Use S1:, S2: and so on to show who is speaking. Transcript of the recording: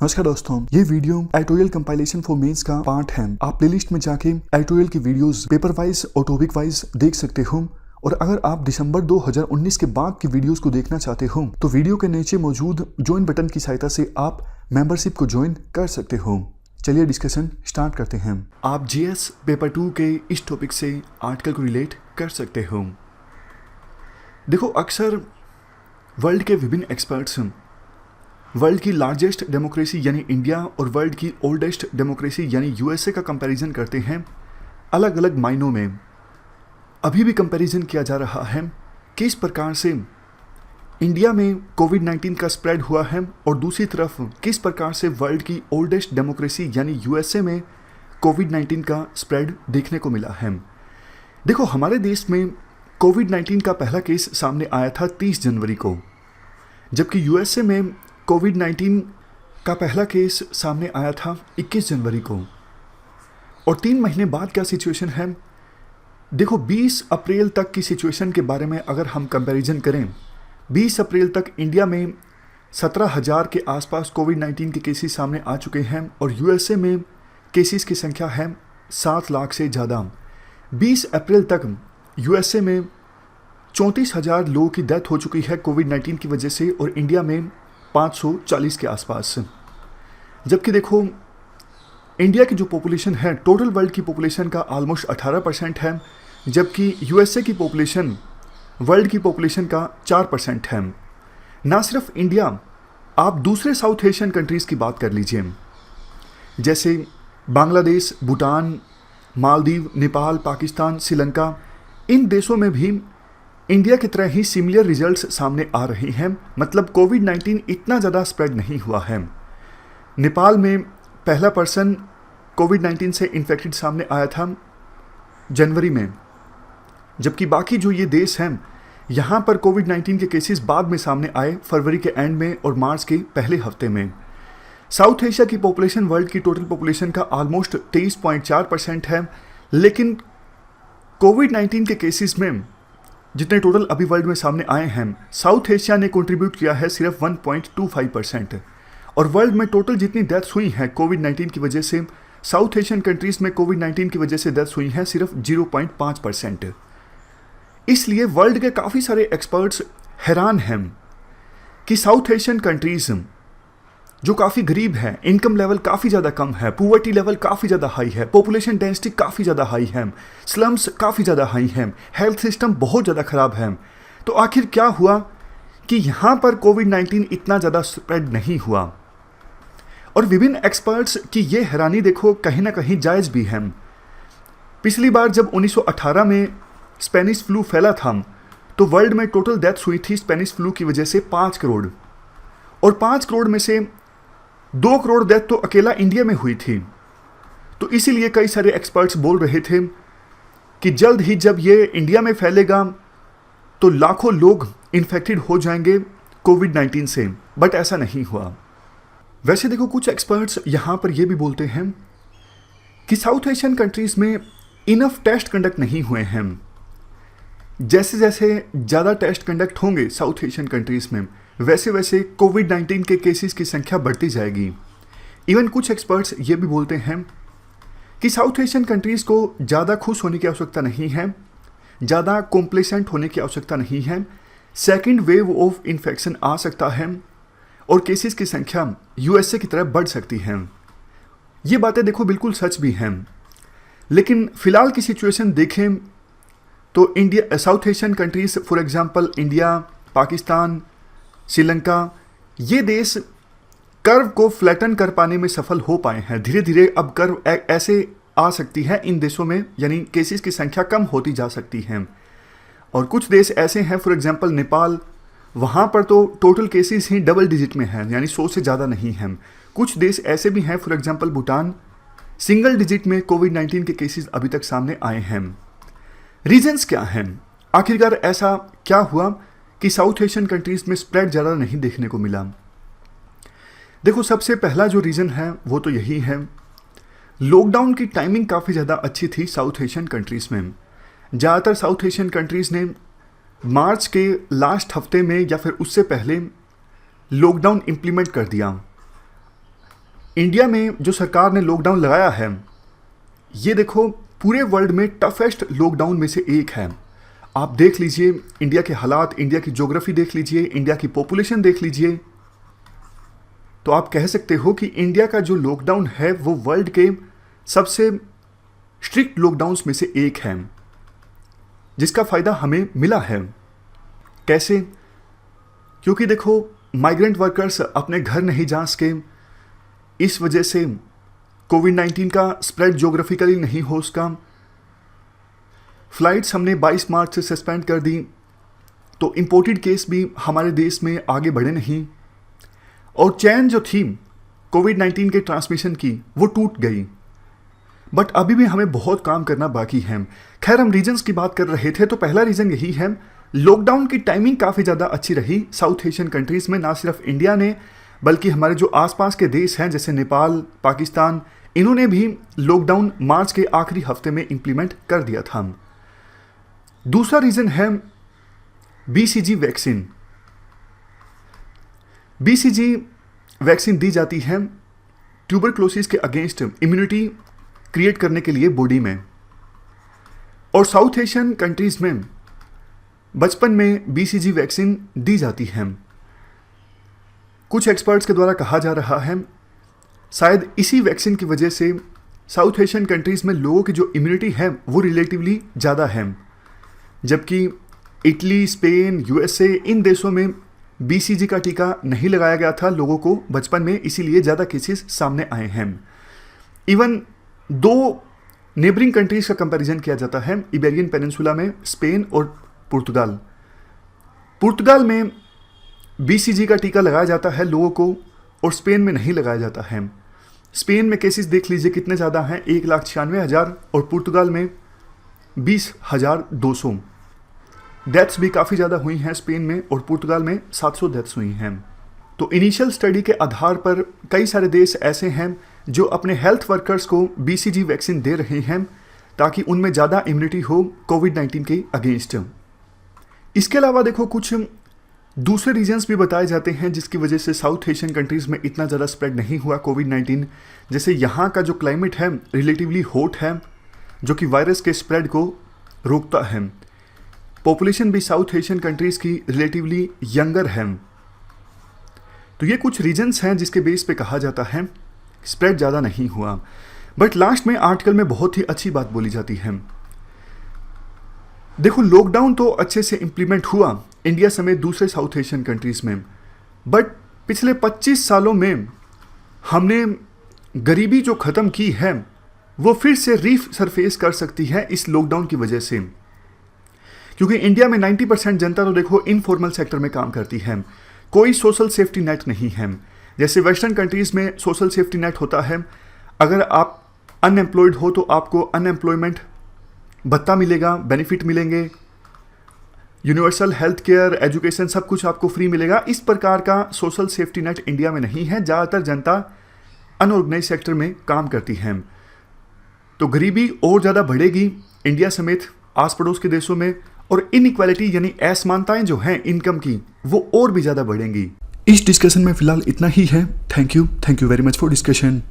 S1: नमस्कार दोस्तों, ये video editorial compilation for mains का पार्ट है। आप प्लेलिस्ट में जाके एडिटोरियल की वीडियोस पेपर वाइज और टॉपिक वाइज देख सकते हो। और अगर आप दिसंबर 2019 के बाद की वीडियोस को देखना चाहते हो तो वीडियो के नीचे मौजूद ज्वाइन बटन की सहायता से आप मेंबरशिप को ज्वाइन कर सकते हो। चलिए डिस्कशन स्टार्ट करते हैं। आप जीएस पेपर 2 के इस टॉपिक से आर्टिकल को रिलेट कर सकते हो। देखो, अक्सर वर्ल्ड के विभिन्न एक्सपर्ट्स वर्ल्ड की लार्जेस्ट डेमोक्रेसी यानी इंडिया और वर्ल्ड की ओल्डेस्ट डेमोक्रेसी यानी यूएसए का कंपैरिजन करते हैं अलग अलग मायनों में। अभी भी कंपैरिजन किया जा रहा है कि इस प्रकार से इंडिया में कोविड-19 का स्प्रेड हुआ है और दूसरी तरफ किस प्रकार से वर्ल्ड की ओल्डेस्ट डेमोक्रेसी यानी यूएसए में कोविड-19 का स्प्रेड देखने को मिला है। देखो, हमारे देश में कोविड-19 का पहला केस सामने आया था 30 जनवरी को, जबकि यूएसए में कोविड-19 का पहला केस सामने आया था 21 जनवरी को। और 3 महीने बाद क्या सिचुएशन है? देखो, 20 अप्रैल तक की सिचुएशन के बारे में अगर हम कंपैरिजन करें, 20 अप्रैल तक इंडिया में 17,000 के आसपास कोविड-19 के केसेस सामने आ चुके हैं और यूएसए में केसेस की संख्या है 7 लाख से ज़्यादा। 20 अप्रैल तक यूएसए में 34,000 लोगों की डेथ हो चुकी है कोविड-19 की वजह से और इंडिया में 540 के आसपास। जबकि देखो, इंडिया की जो पॉपुलेशन है टोटल वर्ल्ड की पॉपुलेशन का ऑलमोस्ट 18% है, जबकि यूएसए की पॉपुलेशन वर्ल्ड की पॉपुलेशन का 4% है। ना सिर्फ इंडिया, आप दूसरे साउथ एशियन कंट्रीज़ की बात कर लीजिए, जैसे बांग्लादेश, भूटान, मालदीव, नेपाल, पाकिस्तान, श्रीलंका, इन देशों में भी इंडिया की तरह ही सिमिलर रिजल्ट्स सामने आ रहे हैं। मतलब कोविड-19 इतना ज़्यादा स्प्रेड नहीं हुआ है। नेपाल में पहला पर्सन कोविड-19 से इन्फेक्टेड सामने आया था जनवरी में, जबकि बाकी जो ये देश हैं यहाँ पर कोविड-19 के केसेस बाद में सामने आए फरवरी के एंड में और मार्च के पहले हफ्ते में। साउथ एशिया की पॉपुलेशन वर्ल्ड की टोटल पॉपुलेशन का ऑलमोस्ट 23.4% है, लेकिन कोविड-19 के केसेस में जितने टोटल अभी वर्ल्ड में सामने आए हैं, साउथ एशिया ने कंट्रीब्यूट किया है सिर्फ 1.25%। और वर्ल्ड में टोटल जितनी डेथ्स हुई हैं कोविड-19 की वजह से, साउथ एशियन कंट्रीज़ में कोविड-19 की वजह से डेथ्स हुई हैं सिर्फ 0.5%। इसलिए वर्ल्ड के काफ़ी सारे एक्सपर्ट्स हैरान हैं कि साउथ एशियन कंट्रीज़ जो काफ़ी गरीब है, इनकम लेवल काफ़ी ज़्यादा कम है, पुअर्टी लेवल काफ़ी ज़्यादा हाई है, पॉपुलेशन डेंसिटी काफ़ी ज़्यादा हाई है, स्लम्स काफ़ी ज़्यादा हाई हैं, हेल्थ सिस्टम बहुत ज़्यादा ख़राब है, तो आखिर क्या हुआ कि यहाँ पर कोविड-19 इतना ज़्यादा स्प्रेड नहीं हुआ? और विभिन्न एक्सपर्ट्स की ये हैरानी देखो कहीं ना कहीं जायज़ भी है। पिछली बार जब 1918 में स्पेनिश फ्लू फैला था तो वर्ल्ड में टोटल डेथ्स हुई थी स्पेनिश फ्लू की वजह से 5 करोड़, और 5 करोड़ में से 2 करोड़ डेथ तो अकेला इंडिया में हुई थी। तो इसीलिए कई सारे एक्सपर्ट्स बोल रहे थे कि जल्द ही जब ये इंडिया में फैलेगा तो लाखों लोग इन्फेक्टेड हो जाएंगे कोविड-19 से, बट ऐसा नहीं हुआ। वैसे देखो, कुछ एक्सपर्ट्स यहाँ पर ये भी बोलते हैं कि साउथ एशियन कंट्रीज़ में इनफ टेस्ट कंडक्ट नहीं हुए हैं। जैसे जैसे ज़्यादा टेस्ट कंडक्ट होंगे साउथ एशियन कंट्रीज़ में, वैसे वैसे कोविड-19 के केसेस की संख्या बढ़ती जाएगी। इवन कुछ एक्सपर्ट्स ये भी बोलते हैं कि साउथ एशियन कंट्रीज़ को ज़्यादा खुश होने की आवश्यकता नहीं है, ज़्यादा कॉम्प्लेसेंट होने की आवश्यकता नहीं है। सेकेंड वेव ऑफ इन्फेक्शन आ सकता है और केसेस की संख्या यूएसए की तरह बढ़ सकती है। ये बातें देखो बिल्कुल सच भी हैं, लेकिन फ़िलहाल की सिचुएशन देखें तो India, south Asian countries for example India, Pakistan, Sri Lanka, ये देश कर्व को फ्लैटन कर पाने में सफल हो पाए हैं। धीरे धीरे अब कर्व ऐसे आ सकती है इन देशों में, यानी केसेस की संख्या कम होती जा सकती है। और कुछ देश ऐसे हैं, फॉर एग्जांपल नेपाल, वहाँ पर तो टोटल केसेस ही डबल डिजिट में हैं, यानी 100 से ज़्यादा नहीं हैं। कुछ देश ऐसे भी हैं, for example Bhutan, single digit में कोविड-19 के केसेस अभी तक सामने आए हैं। रीजंस क्या हैं? आखिरकार ऐसा क्या हुआ कि साउथ एशियन कंट्रीज़ में स्प्रेड ज़्यादा नहीं देखने को मिला? देखो, सबसे पहला जो रीज़न है वो तो यही है, लॉकडाउन की टाइमिंग काफ़ी ज़्यादा अच्छी थी साउथ एशियन कंट्रीज़ में। ज़्यादातर साउथ एशियन कंट्रीज़ ने मार्च के लास्ट हफ्ते में या फिर उससे पहले लॉकडाउन इम्प्लीमेंट कर दिया। इंडिया में जो सरकार ने लॉकडाउन लगाया है, ये देखो पूरे वर्ल्ड में टफेस्ट लॉकडाउन में से एक है। आप देख लीजिए इंडिया के हालात, इंडिया की ज्योग्राफी देख लीजिए, इंडिया की पॉपुलेशन देख लीजिए, तो आप कह सकते हो कि इंडिया का जो लॉकडाउन है वो वर्ल्ड के सबसे स्ट्रिक्ट लॉकडाउन्स में से एक है, जिसका फ़ायदा हमें मिला है। कैसे? क्योंकि देखो माइग्रेंट वर्कर्स अपने घर नहीं जा सके, इस वजह से कोविड-19 का स्प्रेड ज्योग्राफिकली नहीं हो सका। फ्लाइट्स हमने 22 मार्च से सस्पेंड कर दी, तो इंपोर्टेड केस भी हमारे देश में आगे बढ़े नहीं, और चैन जो थी कोविड-19 के ट्रांसमिशन की वो टूट गई। बट अभी भी हमें बहुत काम करना बाकी है। खैर, हम रीजन्स की बात कर रहे थे, तो पहला रीज़न यही है, लॉकडाउन की टाइमिंग काफ़ी ज़्यादा अच्छी रही साउथ एशियन कंट्रीज़ में। ना सिर्फ इंडिया ने बल्कि हमारे जो आसपास के देश हैं जैसे नेपाल, पाकिस्तान, इन्होंने भी लॉकडाउन मार्च के आखिरी हफ्ते में इम्प्लीमेंट कर दिया था। दूसरा रीज़न है BCG वैक्सीन। BCG वैक्सीन दी जाती है ट्यूबरक्लोसिस के अगेंस्ट इम्यूनिटी क्रिएट करने के लिए बॉडी में, और साउथ एशियन कंट्रीज़ में बचपन में BCG वैक्सीन दी जाती है। कुछ एक्सपर्ट्स के द्वारा कहा जा रहा है शायद इसी वैक्सीन की वजह से साउथ एशियन कंट्रीज़ में लोगों की जो इम्यूनिटी है वो रिलेटिवली ज़्यादा है, जबकि इटली, स्पेन, USA इन देशों में BCG का टीका नहीं लगाया गया था लोगों को बचपन में, इसीलिए ज़्यादा केसेस सामने आए हैं। इवन 2 नेबरिंग कंट्रीज़ का कंपैरिजन किया जाता है इबेरियन पेनिनसुला में, स्पेन और पुर्तगाल। पुर्तगाल में BCG का टीका लगाया जाता है लोगों को, और स्पेन में नहीं लगाया जाता है। स्पेन में केसेस देख लीजिए कितने ज़्यादा हैं, 1,96,000, और पुर्तगाल में 20,200। डेथ्स भी काफ़ी ज़्यादा हुई हैं स्पेन में, और पुर्तगाल में 700 डेथ्स हुई हैं। तो इनिशियल स्टडी के आधार पर कई सारे देश ऐसे हैं जो अपने हेल्थ वर्कर्स को BCG वैक्सीन दे रहे हैं ताकि उनमें ज़्यादा इम्यूनिटी हो कोविड-19 के अगेंस्ट। इसके अलावा देखो कुछ दूसरे रीजन्स भी बताए जाते हैं जिसकी वजह से साउथ एशियन कंट्रीज़ में इतना ज़्यादा स्प्रेड नहीं हुआ कोविड-19। जैसे यहाँ का जो क्लाइमेट है रिलेटिवली हॉट है, जो कि वायरस के स्प्रेड को रोकता है। पॉपुलेशन भी साउथ एशियन कंट्रीज़ की रिलेटिवली यंगर है। तो ये कुछ रीजन्स हैं जिसके बेस पे कहा जाता है स्प्रेड ज़्यादा नहीं हुआ। बट लास्ट में आर्टिकल में बहुत ही अच्छी बात बोली जाती है। देखो लॉकडाउन तो अच्छे से इम्प्लीमेंट हुआ इंडिया समेत दूसरे साउथ एशियन कंट्रीज़ में, बट पिछले 25 सालों में हमने गरीबी जो ख़त्म की है वो फिर से रीसरफेस कर सकती है इस लॉकडाउन की वजह से, क्योंकि इंडिया में 90% जनता तो देखो इनफॉर्मल सेक्टर में काम करती है। कोई सोशल सेफ्टी नेट नहीं है। जैसे वेस्टर्न कंट्रीज़ में सोशल सेफ्टी नेट होता है, अगर आप अनएम्प्लॉयड हो तो आपको अनएम्प्लॉयमेंट भत्ता मिलेगा, बेनिफिट मिलेंगे, यूनिवर्सल हेल्थ केयर, एजुकेशन सब कुछ आपको फ्री मिलेगा। इस प्रकार का सोशल सेफ्टी नेट इंडिया में नहीं है। ज़्यादातर जनता अनऑर्गेनाइज सेक्टर में काम करती है, तो गरीबी और ज़्यादा बढ़ेगी इंडिया समेत आस पड़ोस के देशों में, और इनइक्वालिटी यानी असमानताएं जो हैं इनकम की वो और भी ज़्यादा बढ़ेंगी। इस डिस्कशन में फिलहाल इतना ही है। Thank you very much for discussion.